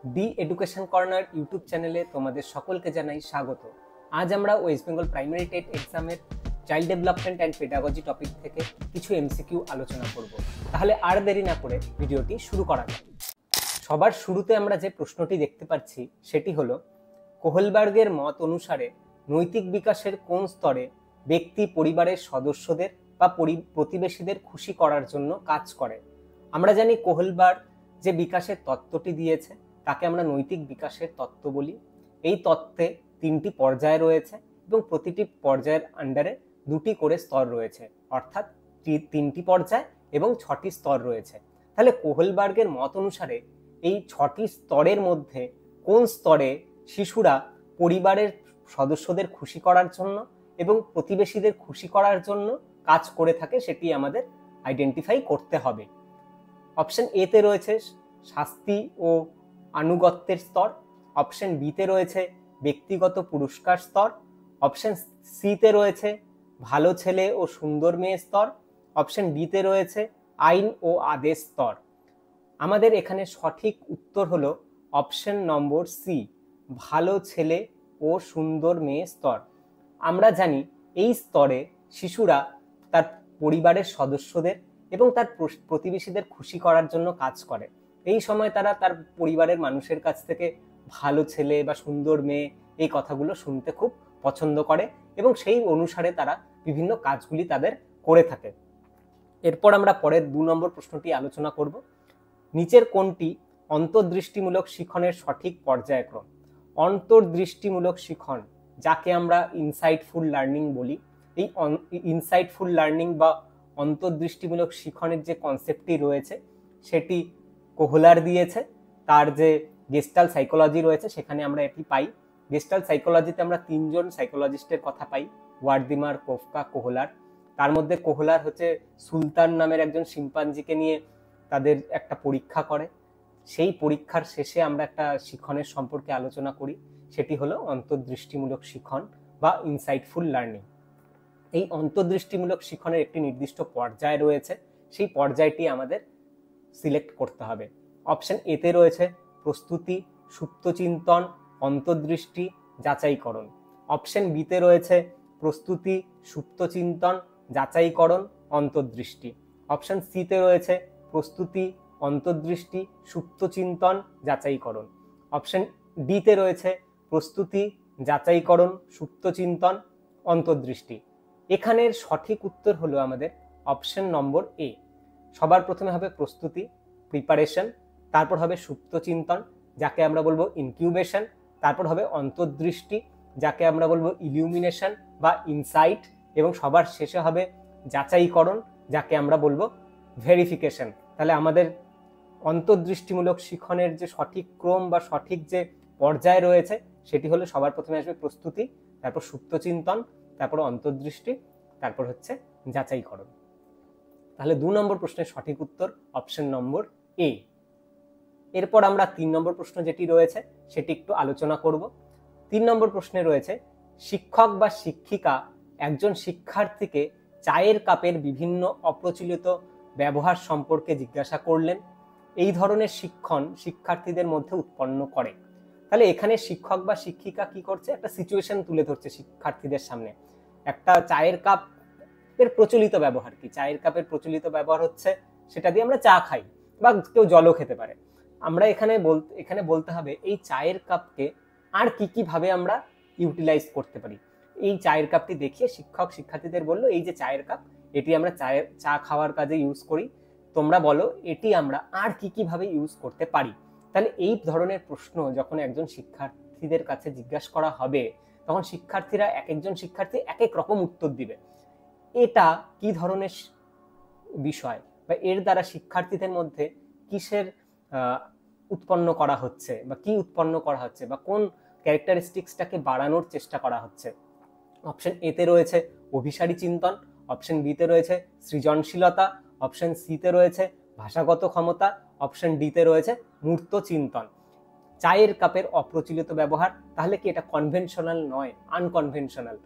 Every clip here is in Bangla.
দি এডুকেশন কর্নার ইউটিউব চ্যানেলে তোমাদের সকলকে জানাই স্বাগত। আজ আমরা ওয়েস্ট বেঙ্গল প্রাইমারি টেট এক্সামের child development and pedagogy topic থেকে কিছু এমসিকিউ আলোচনা করব। তাহলে আর দেরি না করে ভিডিওটি শুরু করা যাক। সবার শুরুতে আমরা যে প্রশ্নটি দেখতে পাচ্ছি সেটি হলো, কোহেলবার্গের মত অনুসারে নৈতিক বিকাশের কোন স্তরে ব্যক্তি পরিবারের সদস্যদের বা প্রতিবেশীদের খুশি করার জন্য কাজ করে? আমরা জানি কোহেলবার্গ যে বিকাশের তত্ত্বটি দিয়েছে তাকে আমরা নৈতিক বিকাশের তত্ত্ব বলি। এই তত্ত্বে 3টি পর্যায় রয়েছে এবং প্রতিটি পর্যায়ের আন্ডারে 2টি করে স্তর রয়েছে, অর্থাৎ 3টি পর্যায় এবং 6টি স্তর রয়েছে। তাহলে কোহেলবার্গের মত অনুসারে এই 6টি স্তরের মধ্যে কোন স্তরে শিশুরা পরিবারের সদস্যদের খুশি করার জন্য এবং প্রতিবেশীদের খুশি করার জন্য কাজ করে থাকে সেটি আমাদের আইডেন্টিফাই করতে হবে। অপশন এ তে রয়েছে শাস্তি ও আনুগত্যের স্তর, অপশন বি তে রয়েছে ব্যক্তিগত পুরস্কার স্তর, অপশন সি তে রয়েছে ভালো ছেলে ও সুন্দর মেয়ে স্তর, অপশন ডি তে রয়েছে আইন ও আদেশ স্তর। আমাদের এখানে সঠিক উত্তর হলো অপশন নম্বর সি, ভালো ছেলে ও সুন্দর মেয়ে স্তর। আমরা জানি এই স্তরে শিশুরা তার পরিবারের সদস্যদের এবং তার প্রতিবেশীদের খুশি করার জন্য কাজ করে। এই সময় তারা তার পরিবারের মানুষের কাছ থেকে ভালো ছেলে বা সুন্দর মেয়ে এই কথাগুলো শুনতে খুব পছন্দ করে এবং সেই অনুসারে তারা বিভিন্ন কাজগুলি তাদের করে থাকে। এরপর আমরা পরের 2 নম্বর প্রশ্নটি আলোচনা করব। নিচের কোনটি অন্তর্দৃষ্টিমূলক শিখনের সঠিক পর্যায়ক্রম? অন্তর্দৃষ্টিমূলক শিখন, যাকে আমরা ইনসাইটফুল লার্নিং বলি, এই ইনসাইটফুল লার্নিং বা অন্তর্দৃষ্টিমূলক শিখনের যে কনসেপ্টটি রয়েছে সেটি কোহলার দিয়েছে। তার যে গেস্টাল্ট সাইকোলজি রয়েছে সেখানে আমরা এটি পাই। গেস্টাল্ট সাইকোলজিতে আমরা 3জন সাইকোলজিস্টের কথা পাই, ওয়ার্দিমার, কোফকা, কোহলার। তার মধ্যে কোহলার হচ্ছে সুলতান নামের একজন শিম্পাঞ্জিকে নিয়ে তাদের একটা পরীক্ষা করে। সেই পরীক্ষার শেষে আমরা একটা শিখনের সম্পর্কে আলোচনা করি, সেটি হলো অন্তর্দৃষ্টিমূলক শিখন বা ইনসাইটফুল লার্নিং। এই অন্তর্দৃষ্টিমূলক শিখনের একটি নির্দিষ্ট পর্যায় রয়েছে, সেই পর্যায়টি আমাদের সিলেক্ট করতে হবে। অপশন এ তে রয়েছে প্রস্তুতি, সুপ্ত চিন্তন, অন্তর্দৃষ্টি, যাচাইকরণ। অপশন বি তে রয়েছে প্রস্তুতি, সুপ্ত চিন্তন, যাচাইকরণ, অন্তর্দৃষ্টি। অপশন সি তে রয়েছে প্রস্তুতি, অন্তর্দৃষ্টি, সুপ্ত চিন্তন, যাচাইকরণ। অপশন ডি তে রয়েছে প্রস্তুতি, যাচাইকরণ, সুপ্ত চিন্তন, অন্তর্দৃষ্টি। এখানের সঠিক উত্তর হলো আমাদের অপশন নম্বর এ। সবার প্রথমে হবে প্রস্তুতি, প্রিপারেশন, তারপর হবে সুপ্ত চিন্তন, যাকে আমরা বলবো ইনকিউবেশন, তারপর হবে অন্তর্দৃষ্টি, যাকে আমরা বলবো ইলিউমিনেশন বা ইনসাইট, এবং সবার শেষে হবে যাচাইকরণ, যাকে আমরা বলবো ভেরিফিকেশন। তাহলে আমাদের অন্তর্দৃষ্টিমূলক শিখনের যে সঠিক ক্রম বা সঠিক যে পর্যায় রয়েছে সেটি হলো সবার প্রথমে আসবে প্রস্তুতি, তারপর সুপ্ত চিন্তন, তারপর অন্তর্দৃষ্টি, তারপর হচ্ছে যাচাইকরণ। তাহলে 2 নম্বর প্রশ্নের সঠিক উত্তর অপশন নম্বর এ। এরপর আমরা 3 নম্বর প্রশ্ন যেটি রয়েছে সেটি একটু আলোচনা করব। 3 নম্বর প্রশ্নে রয়েছে, শিক্ষক বা শিক্ষিকা একজন শিক্ষার্থীকে চায়ের কাপের বিভিন্ন অপ্রচলিত ব্যবহার সম্পর্কে জিজ্ঞাসা করলেন। এই ধরনের শিক্ষণ শিক্ষার্থীদের মধ্যে উৎপন্ন করে। তাহলে এখানে শিক্ষক বা শিক্ষিকা কি করছে, একটা সিচুয়েশন তুলে ধরছে শিক্ষার্থীদের সামনে। একটা চায়ের কাপের প্রচলিত ব্যবহার কি? চায়ের কাপের প্রচলিত ব্যবহার হচ্ছে সেটা দিয়ে আমরা চা খাই বা কেউ জলও খেতে পারে। আমরা এখানে বলতে হবে এই চায়ের কাপকে আর কি কি ভাবে আমরা ইউটিলাইজ করতে পারি। এই চায়ের কাপটি দেখিয়ে শিক্ষক শিক্ষার্থীদের বললো, এই যে চায়ের কাপ, এটি আমরা চা খাওয়ার কাজে ইউজ করি, তোমরা বলো এটি আমরা আর কি কি ভাবে ইউজ করতে পারি। তাহলে এই ধরনের প্রশ্ন যখন একজন শিক্ষার্থীদের কাছে জিজ্ঞাসা করা হবে তখন শিক্ষার্থীরা একজন শিক্ষার্থী এক এক রকম উত্তর দিবে। এটা কি ধরনের বিষয় বা এর দ্বারা শিক্ষার্থীদের মধ্যে কিসের উৎপন্ন করা হচ্ছে বা কি উৎপন্ন করা হচ্ছে বা কোন ক্যারেক্টারিস্টিক্সটাকে বাড়ানোর চেষ্টা করা হচ্ছে। অপশন এ তে রয়েছে অভিসারী চিন্তন, অপশন বি তে রয়েছে সৃজনশীলতা, অপশন সি তে রয়েছে ভাষাগত ক্ষমতা, অপশন ডি তে রয়েছে মূর্ত চিন্তন। চায়ের কাপের অপ্রচলিত ব্যবহার, তাহলে কি এটা কনভেনশনাল নয়, আনকনভেনশনাল?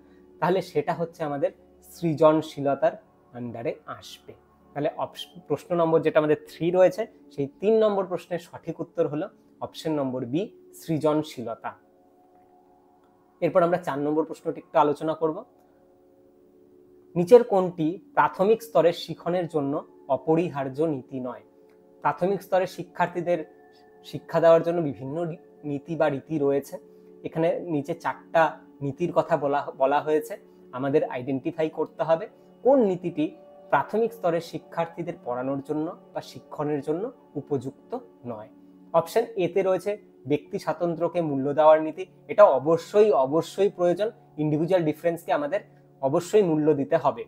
তাহলে সেটা হচ্ছে আমাদের সৃজনশীলতার আন্ডারে আসবে। তাহলে প্রশ্ন নম্বর যেটা আমাদের 3 রয়েছে সেই 3 নম্বর প্রশ্নের সঠিক উত্তর হলো অপশন নম্বর বি সৃজনশীলতা। এরপর আমরা 4 নম্বর প্রশ্নটি একটু আলোচনা করব। নিচের কোনটি প্রাথমিক স্তরের শিখনের জন্য অপরিহার্য নীতি নয়? প্রাথমিক স্তরের শিক্ষার্থীদের শিক্ষা দেওয়ার জন্য বিভিন্ন নীতি বা রীতি রয়েছে। এখানে নিচে 4টা নীতির কথা বলা হয়েছে, আমাদের আইডেন্টিফাই করতে হবে কোন নীতিটি প্রাথমিক স্তরের শিক্ষার্থীদের পড়ানোর জন্য বা শিক্ষণের জন্য উপযুক্ত নয়। অপশন এ তে রয়েছে ব্যক্তি স্বাতন্ত্র্যকে মূল্য দেওয়ার নীতি। এটা অবশ্যই প্রয়োজন, ইন্ডিভিজুয়াল ডিফারেন্সকে আমাদের অবশ্যই মূল্য দিতে হবে।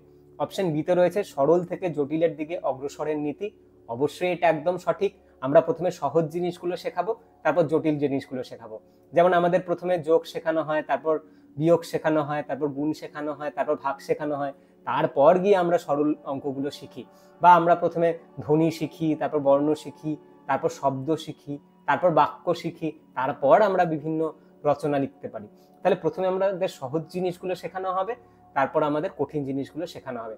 অপশন বি তে রয়েছে সরল থেকে জটিলের দিকে অগ্রসরের নীতি। অবশ্যই এটা একদম সঠিক। আমরা প্রথমে সহজ জিনিসগুলো শেখাবো, তারপর জটিল জিনিসগুলো শেখাবো। যেমন আমাদের প্রথমে যোগ শেখানো হয়, তারপর বিয়োগ শেখানো হয়, তারপর গুণ শেখানো হয়, তারপর ভাগ শেখানো হয়, তারপর গিয়ে আমরা সরল অঙ্কগুলো শিখি। বা আমরা প্রথমে ধ্বনি শিখি, তারপর বর্ণ শিখি, তারপর শব্দ শিখি, তারপর বাক্য শিখি, তারপর আমরা বিভিন্ন রচনা লিখতে পারি। তাহলে প্রথমে আমাদের সহজ জিনিসগুলো শেখানো হবে, তারপর আমাদের কঠিন জিনিসগুলো শেখানো হবে।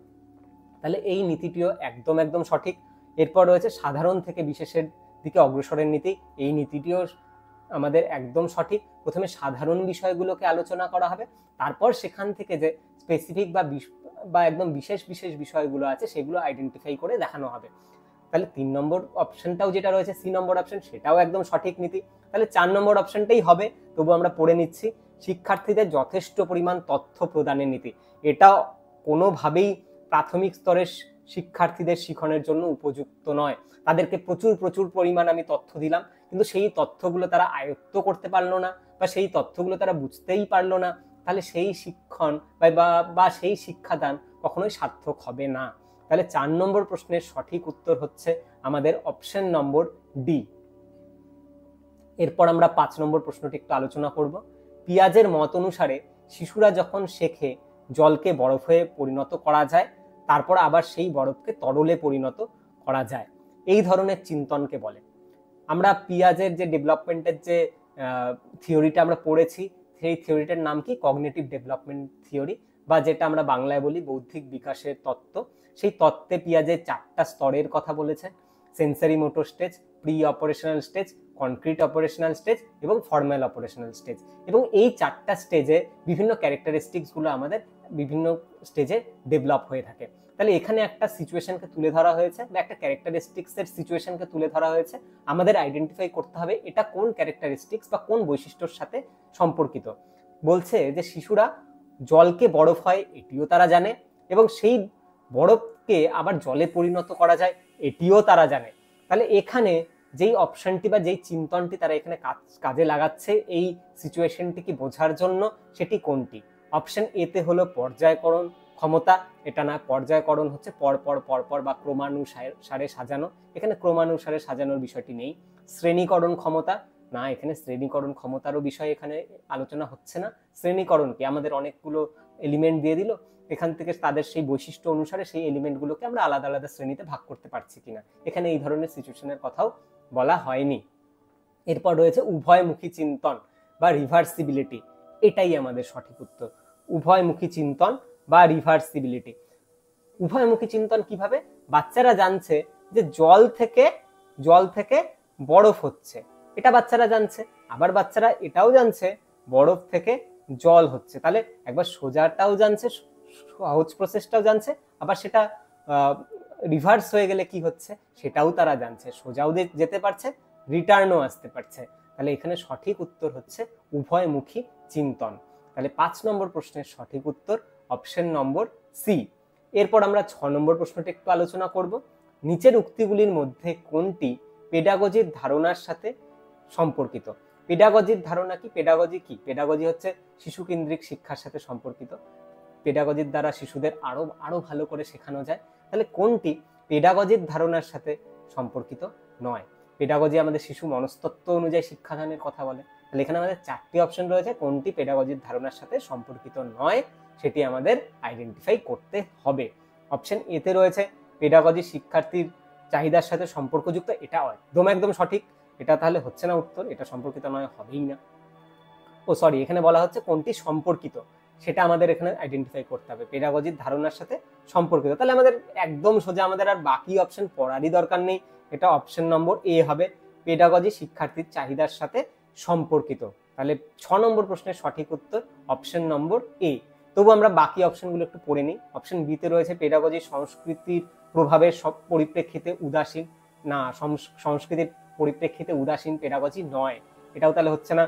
তাহলে এই নীতিটিও একদম সঠিক। এরপর রয়েছে সাধারণ থেকে বিশেষের দিকে অগ্রসরের নীতি। এই নীতিটিও আমাদের একদম সঠিক। প্রথমে সাধারণ বিষয়গুলোকে আলোচনা করা হবে, তারপর সেখান থেকে যে স্পেসিফিক বা একদম বিশেষ বিষয়গুলো আছে সেগুলো আইডেন্টিফাই করে দেখানো হবে। তাহলে 3 নম্বর অপশনটাও যেটা রয়েছে সি নম্বর অপশন, সেটাও একদম সঠিক নীতি। তাহলে 4 নম্বর অপশনটাই হবে। তবু আমরা পড়ে নিচ্ছি, শিক্ষার্থীদের যথেষ্ট পরিমাণ তথ্য প্রদানের নীতি। এটা কোনোভাবেই প্রাথমিক স্তরের শিক্ষার্থীদের শিখনের জন্য উপযুক্ত নয়। তাদেরকে প্রচুর পরিমাণ আমি তথ্য দিলাম, কিন্তু সেই তথ্যগুলো তারা আয়ত্ত করতে পারলো না বা সেই তথ্যগুলো তারা বুঝতেই পারলো না, তাহলে সেই শিক্ষণ বা সেই শিক্ষাদান কখনোই সার্থক হবে না। তাহলে 4 নম্বর প্রশ্নের সঠিক উত্তর হচ্ছে আমাদের অপশন নম্বর ডি। এরপর আমরা 5 নম্বর প্রশ্নটি একটু আলোচনা করব। পিয়াজের মত অনুসারে শিশুরা যখন শেখে জলকে বরফে পরিণত করা যায়, তারপর আবার সেই বরফকে তরলে পরিণত করা যায়, এই ধরনের চিন্তনকে বলে। আমরা পিয়াজের যে ডেভেলপমেন্টের যে থিওরিটা আমরা পড়েছি, সেই থিওরিটার নাম কি? কগনিটিভ ডেভেলপমেন্ট থিওরি, বা যেটা আমরা বাংলায় বলি বৌদ্ধিক বিকাশের তত্ত্ব। সেই তত্ত্বে পিয়াজের 4টা স্তরের কথা বলেছে: sensory motor stage, pre operational stage, concrete operational stage এবং ফর্মাল অপারেশনাল স্টেজ। এবং এই 4টা স্টেজে বিভিন্ন ক্যারেক্টারিস্টিক্স গুলো আমাদের বিভিন্ন স্টেজে ডেভেলপ হয়ে থাকে। তাহলে এখানে একটা সিচুয়েশনকে তুলে ধরা হয়েছে বা একটা ক্যারেক্টারিস্টিক্স এর সিচুয়েশনকে তুলে ধরা হয়েছে। আমাদের আইডেন্টিফাই করতে হবে এটা কোন ক্যারেক্টারিস্টিক্স বা কোন বৈশিষ্ট্যর সাথে সম্পর্কিত। বলছে যে শিশুরা জলকে বরফ হয় এটিও তারা জানে, এবং সেই বরফকে আবার জলে পরিণত করা যায় এটিও তারা জানে। তাহলে এখানে যেই অপশনটি বা যেই চিন্তনটি তারা এখানে কাজে লাগাচ্ছে এই সিচুয়েশনটিকে বোঝার জন্য, সেটি কোনটি? অপশন এ তে হলো পর্যায়করণ ক্ষমতা। এটা না, পর্যায়করণ হচ্ছে পরপর বা ক্রমানুসারে সাজানো। এখানে ক্রমানুসারে সাজানোর বিষয়টি নেই। শ্রেণীকরণ ক্ষমতা না, এখানে শ্রেণীকরণ ক্ষমতারও বিষয় এখানে আলোচনা হচ্ছে না। শ্রেণীকরণ কি? আমাদের অনেকগুলো এলিমেন্ট দিয়ে দিল, এখান থেকে তাদের সেই বৈশিষ্ট্য অনুসারে সেই এলিমেন্টগুলোকে আমরা আলাদা শ্রেণীতে ভাগ করতে পারছি কিনা, এখানে এই ধরনের সিচুয়েশনের কথাও বলা হয়নি। এরপর রয়েছে উভয়মুখী চিন্তন বা রিভার্সিবিলিটি। এটাই আমাদের সঠিক উত্তর, উভয়মুখী চিন্তন বা রিভার্সিবিলিটি। উভয়মুখী চিন্তন কিভাবে? বাচ্চারা জানছে যে জল থেকে বরফ হচ্ছে, এটা বাচ্চারা জানছে। আবার বাচ্চারা এটাও জানছে বরফ থেকে জল হচ্ছে। তাহলে একবার সোজাটাও জানছে, সহজ প্রসেসটাও জানছে, আবার সেটা রিভার্স হয়ে গেলে কি হচ্ছে সেটাও তারা জানছে। সোজাও যেতে পারছে, রিটার্নও আসতে পারছে। তাহলে এখানে সঠিক উত্তর হচ্ছে উভয়মুখী চিন্তন। তাহলে 5 নম্বর প্রশ্নের সঠিক উত্তর অপশন নম্বর সি। এরপর আমরা 6 নম্বর প্রশ্নটি একটু আলোচনা করব। নিচের উক্তিগুলির মধ্যে কোনটি পেডাগজির ধারণার সাথে সম্পর্কিত? পেডাগজির ধারণা কি? পেডাগজি কি? পেডাগজি হচ্ছে শিশু কেন্দ্রিক শিক্ষার সাথে সম্পর্কিত। পেডাগজির দ্বারা শিশুদের আরো ভালো করে শেখানো যায়। তাহলে কোনটি পেডাগজির ধারণার সাথে সম্পর্কিত নয়? পেডাগজি আমাদের শিশু মনস্তত্ত্ব অনুযায়ী শিক্ষাদানের কথা বলে। তাহলে এখানে আমাদের 4টি অপশন রয়েছে, কোনটি পেডাগজির ধারণার সাথে সম্পর্কিত নয় সেটি আমাদের আইডেন্টিফাই করতে হবে। অপশন এ তে রয়েছে পেডাগজি শিক্ষার্থীর চাহিদার সাথে সম্পর্কযুক্ত। এটা একদম সঠিক, এটা তাহলে হচ্ছে না উত্তর, এটা সম্পর্কিত নয়, হবেই না। এখানে বলা হচ্ছে কোনটি সম্পর্কিত, সেটা আমাদের এখানে আইডেন্টিফাই করতে হবে, পেডাগজির ধারণার সাথে সম্পর্কিত। তাহলে আমাদের একদম সোজা, আমাদের আর বাকি অপশন পড়ারই দরকার নেই, এটা অপশন নম্বর এ হবে। পেডাগজি শিক্ষার্থীর চাহিদার সাথে সম্পর্কিত। তাহলে 6 নম্বর প্রশ্নের সঠিক উত্তর অপশন নম্বর এ। তবু আমরা বাকি অপশনগুলো একটু পড়ে নিই। অপশন বিতে রয়েছে পেডাগজি সংস্কৃতির প্রভাবের সব পরিপ্রেক্ষিতে উদাসীন। না, সংস্কৃতির পরিপ্রেক্ষিতে উদাসীন পেডাগজি নয়, এটাও তাহলে হচ্ছে না।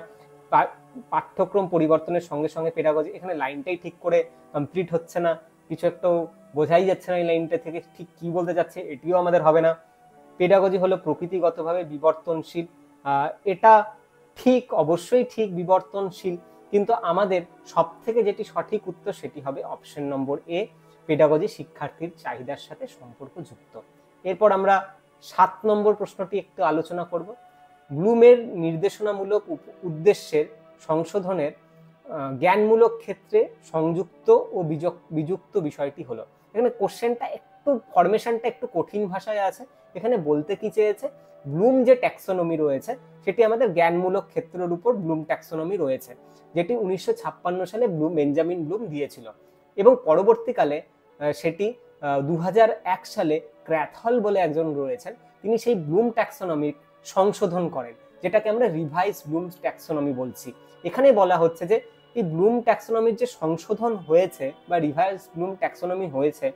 পাঠ্যক্রম পরিবর্তনের সঙ্গে সঙ্গে পেডাগজি, এখানে লাইনটাই ঠিক করে কমপ্লিট হচ্ছে না, কিছু একটা বোঝাই যাচ্ছে না এই লাইনটা থেকে ঠিক কি বলতে যাচ্ছে, এটিও আমাদের হবে না। পেডাগজি হলো প্রকৃতিগতভাবে বিবর্তনশীল, এটা ঠিক, অবশ্যই ঠিক বিবর্তনশীল, কিন্তু আমাদের সব থেকে যেটি সঠিক উত্তর সেটি হবে অপশন নম্বর এ, পেডাগজি শিক্ষার্থীর চাহিদার সাথে সম্পর্কযুক্ত। এরপর আমরা 7 নম্বর প্রশ্নটি একটু আলোচনা করব। ব্লুমের নির্দেশনামূলক উদ্দেশ্যের সংশোধনের জ্ঞানমূলক ক্ষেত্রে সংযুক্ত ও বিযুক্ত বিষয়টি হলো। এখানে কোশ্চেনটা একটু, ফরমেশনটা একটু কঠিন ভাষায় আছে। এখানে বলতে কি চেয়েছে, ব্লুম যে ট্যাক্সোনমি রয়েছে সেটি আমাদের জ্ঞানমূলক ক্ষেত্রের উপর ব্লুম ট্যাক্সোনমি রয়েছে, যেটি 1956 সালে বেঞ্জামিন ব্লুম দিয়েছিল, এবং পরবর্তীকালে সেটি 2001 সালে ক্র্যাথহল বলে একজন রয়েছেন, তিনি সেই ব্লুম ট্যাক্সোনমির সংশোধন করেন, যেটাকে আমরা রিভাইজ ব্লুম ট্যাক্সোনমি বলছি। এখানে বলা হচ্ছে যে এই ব্লুম ট্যাক্সোনমির যে সংশোধন হয়েছে বা রিভাইজ ব্লুম ট্যাক্সোনমি হয়েছে,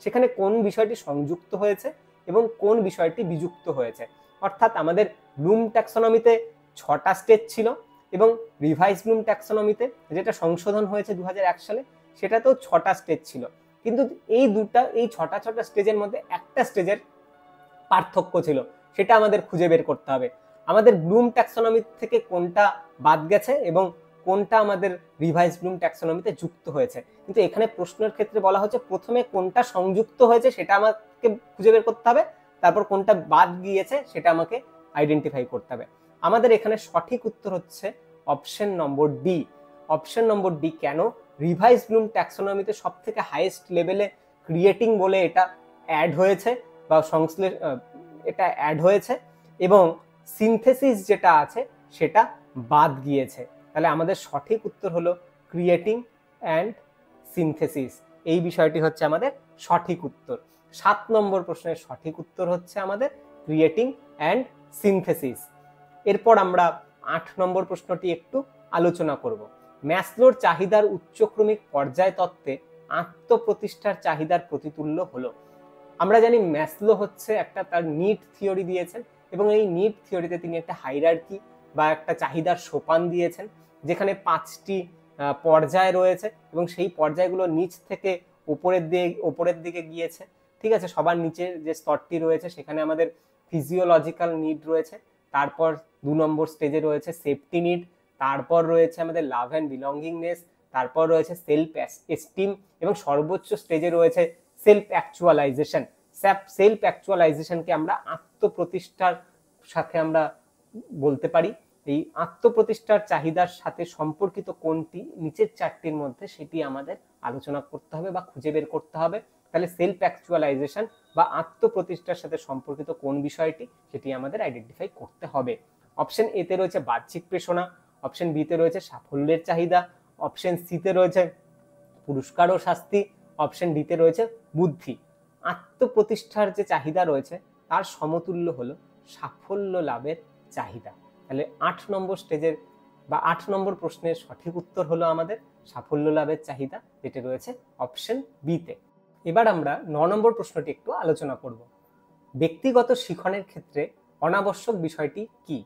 সেখানে কোন বিষয়টি সংযুক্ত হয়েছে এবং কোন বিষয়টি বিযুক্ত হয়েছে। অর্থাৎ আমাদের ব্লুম ট্যাক্সোনমিতে 6টা স্টেজ ছিল, এবং রিভাইজ ব্লুম ট্যাক্সোনমিতে যেটা সংশোধন হয়েছে 2001 সালে সেটাতেও 6টা স্টেজ ছিল, কিন্তু এই 6টা স্টেজের মধ্যে একটা স্টেজের পার্থক্য ছিল, সেটা আমাদের খুঁজে বের করতে হবে। আমাদের ব্লুম ট্যাক্সোনমি থেকে কোনটা বাদ গেছে এবং কোনটা আমাদের রিভাইজ ব্লুম ট্যাক্সোনমিতে যুক্ত হয়েছে। কিন্তু এখানে প্রশ্নের ক্ষেত্রে বলা হচ্ছে প্রথমে কোনটা সংযুক্ত হয়েছে সেটা আমাকে খুঁজে বের করতে হবে, তারপর কোনটা বাদ গিয়েছে সেটা আমাকে আইডেন্টিফাই করতে হবে। আমাদের এখানে সঠিক উত্তর হচ্ছে option number D. Option number D কেন? রিভাইজ ব্লুম ট্যাক্সোনমিতে সব থেকে হাইয়েস্ট লেভেলে ক্রিয়েটিং বলে এটা অ্যাড হয়েছে বা এটা অ্যাড হয়েছে, এবং সিনথেসিস যেটা আছে সেটা বাদ গিয়েছে। তাহলে আমাদের সঠিক উত্তর হলো ক্রিয়েটিং অ্যান্ড সিনথেসিস, এই বিষয়টি হচ্ছে আমাদের সঠিক উত্তর। 7 নম্বর প্রশ্নের সঠিক উত্তর হচ্ছে আমাদের ক্রিয়েটিং অ্যান্ড সিনথেসিস। এরপর আমরা 8 নম্বর প্রশ্নটি একটু আলোচনা করব। ম্যাসলোর চাহিদার উচ্চক্রমিক পর্যায় তত্ত্বে আত্মপ্রতিষ্ঠার চাহিদার প্রতিতুল্য হলো। আমরা জানি ম্যাসলো হচ্ছে একটা, তার নিড থিওরি দিয়েছেন, এবং এই নিড থিওরিতে তিনি একটা হাইরার্কি বা একটা চাহিদার সোপান দিয়েছেন, যেখানে 5টি পর্যায় রয়েছে, এবং সেই পর্যায়গুলো নিচ থেকে উপরের দিকে গিয়েছে। ঠিক আছে, সবার নিচে যে স্তরটি রয়েছে সেখানে আমাদের ফিজিওলজিক্যাল নিড রয়েছে, তারপর 2 নম্বর স্টেজে রয়েছে সেফটি নিড, তারপর রয়েছে আমাদের লাভ অ্যান্ড বিলঙ্গিংনেস, তারপর রয়েছে সেলফ এস্টিম, এবং সর্বোচ্চ স্টেজে রয়েছে সেলফ অ্যাকচুয়ালাইজেশন। সেলফ অ্যাকচুয়ালাইজেশনকে আমরা আত্মপ্রতিষ্ঠার সাথে আমরা বলতে পারি। এই আত্মপ্রতিষ্ঠার চাহিদার সাথে সম্পর্কিত কোনটি নিচের 4টির মধ্যে, সেটি আমাদের আলোচনা করতে হবে বা খুঁজে বের করতে হবে। তাহলে সেলফ অ্যাকচুয়ালাইজেশন বা আত্মপ্রতিষ্ঠার সাথে সম্পর্কিত কোন বিষয়টি, সেটি আমাদের আইডেন্টিফাই করতে হবে। অপশন এ তে রয়েছে বাহ্যিক প্রেরণা, অপশন বি তে রয়েছে সাফল্যের চাহিদা, অপশন সি তে রয়েছে পুরস্কার ও শাস্তি, অপশন ডি তে রয়েছে বুদ্ধি। আত্মপ্রতিষ্ঠার যে চাহিদা রয়েছে তার সমতুল্য হলো সাফল্য লাভের চাহিদা। তাহলে 8 নম্বর স্টেজের বা 8 নম্বর প্রশ্নের সঠিক উত্তর হলো আমাদের সাফল্য লাভের চাহিদা, যেটা রয়েছে অপশন বি তে। এবার আমরা 9 নম্বর প্রশ্নটি একটু আলোচনা করব। ব্যক্তিগত শিখনের ক্ষেত্রে অনাবশ্যক বিষয়টি কি?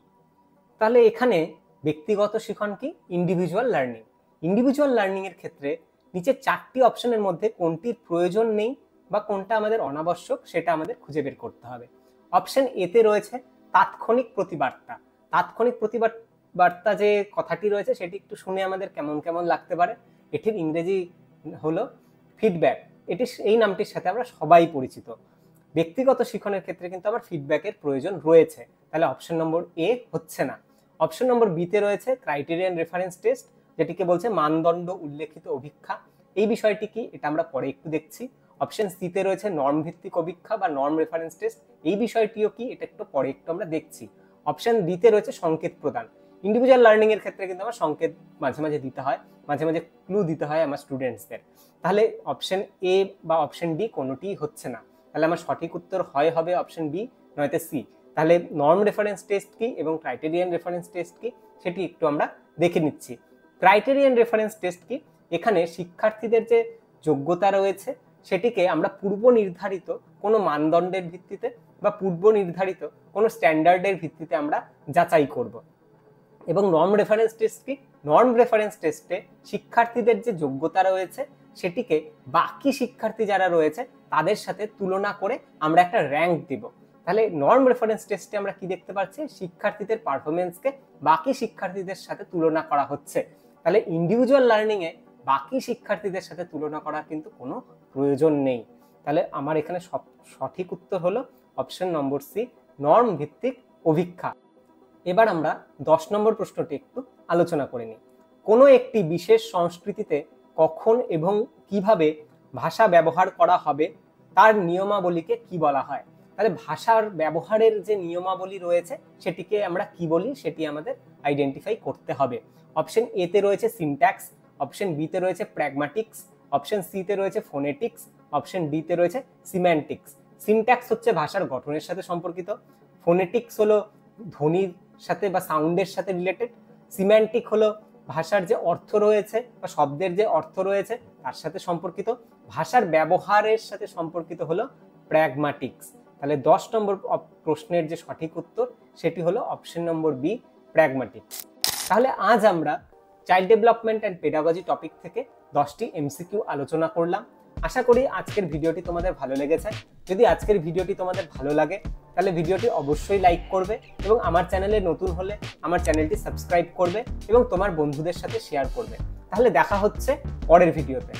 তাহলে এখানে ব্যক্তিগত শিখন কি? Individual learning. ইন্ডিভিজুয়াল লার্নিং এর ক্ষেত্রে নিচের 4টি অপশনের মধ্যে কোনটির প্রয়োজন নেই বা কোনটা আমাদের অনাবশ্যক, সেটা আমাদের খুঁজে বের করতে হবে। অপশন এ তে রয়েছে তাৎক্ষণিক প্রতিবার্তা। তাৎক্ষণিক প্রতিবার্তা যে কথাটি রয়েছে সেটি একটু শুনে আমাদের কেমন কেমন লাগতে পারে। এটির ইংরেজি হলো ফিডব্যাক। এই নামটির সাথে আমরা সবাই পরিচিত। ব্যক্তিগত শিক্ষণের ক্ষেত্রে কিন্তু আমার ফিডব্যাকের প্রয়োজন রয়েছে, তাহলে অপশন নম্বর এ হচ্ছে না। অপশন নম্বর বি তে রয়েছে ক্রাইটেরিয়ান রেফারেন্স টেস্ট, যেটিকে বলছে মানদণ্ড উল্লেখিত অভিক্ষা। এই বিষয়টি কি, এটা আমরা পরে একটু দেখছি। অপশন সি তে রয়েছে নর্ম ভিত্তিক অভিক্ষা বা নর্ম রেফারেন্স টেস্ট, এই বিষয়টিও কি, এটা একটু পরে একটু আমরা দেখছি। অপশন ডি তে রয়েছে সংকেত প্রদান। ইন্ডিভিজুয়াল লার্নিং এর ক্ষেত্রে কিন্তু আমার সংকেত মাঝে মাঝে দিতে হয়, মাঝে মাঝে ক্লু দিতে হয় আমার স্টুডেন্টসদের। তাহলে অপশন এ বা অপশন ডি কোনোটিই হচ্ছে না। তাহলে আমার সঠিক উত্তর হবে অপশন বি, নয়তো সি। তাহলে নর্ম রেফারেন্স টেস্ট কি এবং ক্রাইটেরিয়ান রেফারেন্স টেস্ট কি সেটি একটু আমরা দেখে নিচ্ছি। ক্রাইটেরিয়ান রেফারেন্স টেস্ট কি? এখানে শিক্ষার্থীদের যে যোগ্যতা রয়েছে সেটিকে আমরা পূর্ব নির্ধারিত কোনো মানদণ্ডের ভিত্তিতে বা পূর্ব নির্ধারিত কোনো স্ট্যান্ডার্ডের ভিত্তিতে আমরা যাচাই করব। এবং নর্ম রেফারেন্স টেস্ট কি? নর্ম রেফারেন্স টেস্টে শিক্ষার্থীদের যে যোগ্যতা রয়েছে সেটিকে বাকি শিক্ষার্থী যারা রয়েছে তাদের সাথে তুলনা করে আমরা একটা র্যাঙ্ক দিব। তাহলে নর্ম রেফারেন্স টেস্টে আমরা কি দেখতে পাচ্ছি? শিক্ষার্থীদের পারফরমেন্সকে বাকি শিক্ষার্থীদের সাথে তুলনা করা হচ্ছে। তাহলে ইন্ডিভিজুয়াল লার্নিং এ বাকি শিক্ষার্থীদের সাথে তুলনা করার কিন্তু কোনো প্রয়োজন নেই। তাহলে আমার এখানে সঠিক উত্তর হলো অপশন নম্বর সি, নর্ম ভিত্তিক অভিক্ষা। এবার আমরা 10 নম্বর প্রশ্নটি একটু আলোচনা করে নিই। কোনো একটি বিশেষ সংস্কৃতিতে কখন এবং কিভাবে ভাষা ব্যবহার করা হবে তার নিয়মাবলীকে কি বলা হয়? তাহলে ভাষার ব্যবহারের যে নিয়মাবলী রয়েছে সেটিকে আমরা কি বলি সেটি আমাদের আইডেন্টিফাই করতে হবে। অপশন এ তে রয়েছে সিনট্যাক্স, অপশন বি তে রয়েছে প্র্যাগম্যাটিক্স, অপশন সি তে রয়েছে ফোনেটিক্স, অপশন ডি তে রয়েছে সিম্যান্টিক্স। সিনট্যাক্স হচ্ছে ভাষার গঠনের সাথে সম্পর্কিত, ফোনেটিক্স হলো ধ্বনির সাথে বা সাউন্ডের সাথে রিলেটেড, সিম্যান্টিক হলো ভাষার যে অর্থ রয়েছে বা শব্দের যে অর্থ রয়েছে তার সাথে সম্পর্কিত, ভাষার ব্যবহারের সাথে সম্পর্কিত হলো প্র্যাগম্যাটিক্স। তাহলে 10 নম্বর প্রশ্নের যে সঠিক উত্তর সেটি হলো অপশন নম্বর বি, প্র্যাগম্যাটিক্স। তাহলে আজ আমরা child development and pedagogy topic থেকে 10টি এমসিকিউ আলোচনা করলাম। আশা করি আজকের ভিডিওটি তোমাদের ভালো লেগেছে। যদি আজকের ভিডিওটি তোমাদের ভালো লাগে তাহলে ভিডিওটি অবশ্যই লাইক করবে এবং আমার চ্যানেলে নতুন হলে আমার চ্যানেলটি সাবস্ক্রাইব করবে এবং তোমার বন্ধুদের সাথে শেয়ার করবে। তাহলে দেখা হচ্ছে পরের ভিডিওতে।